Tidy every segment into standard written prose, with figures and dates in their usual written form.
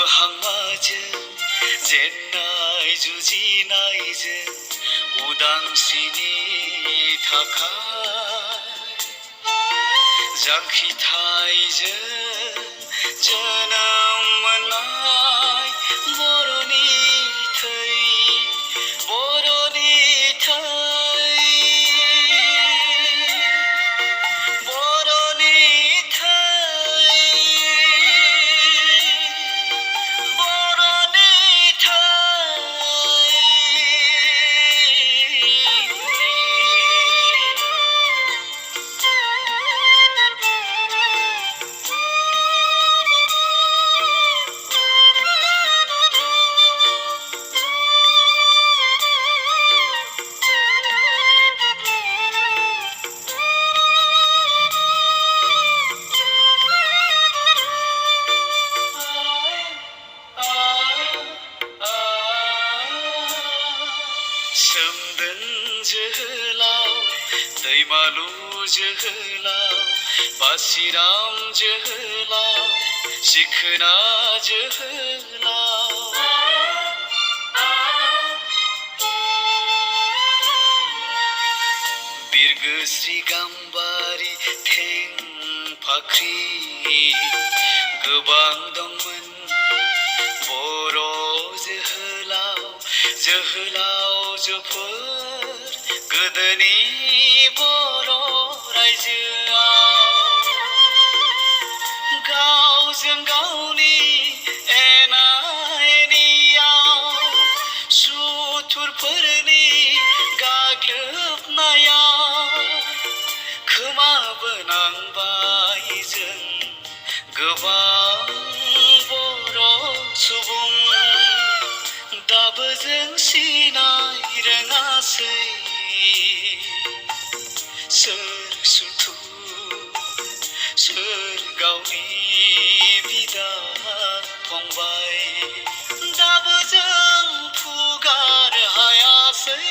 हांमाजों जेन्नाय जुजिनायजों उदांस्रिनि थाखाय जांख्रिथायजों जोनोम मोननाय बर'नि थै बर'नि थै बर'नि थै बर'नि सोमदोन जोहोलाव दैमालु जोहोलाव बासिराम जोहोलाव सिखोना जोहोलाव बिरगोस्रि गाम्बारि थेंफाख्रि गोबां दंमोन बर' जोहोलावजोफोर गोदोनि बर' रायजोआव गावजों गावनि एना एनियाव सुथुरफोरनि गाग्लोबनायाव खोमाबोनांबाय जों गोबां बर' सुबुं दाबो जों सिनाय रोङासै सोर सुथुर सोर गावनि बिदा फंबाय दाबो जों फुगार हायासै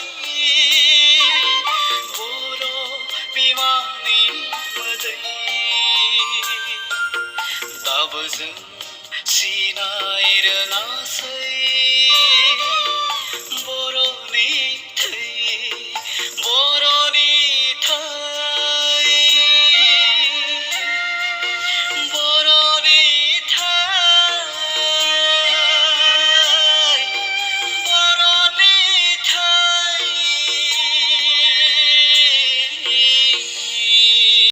बर' बिमानि मोदै दाबो जों सिनाय रोङासै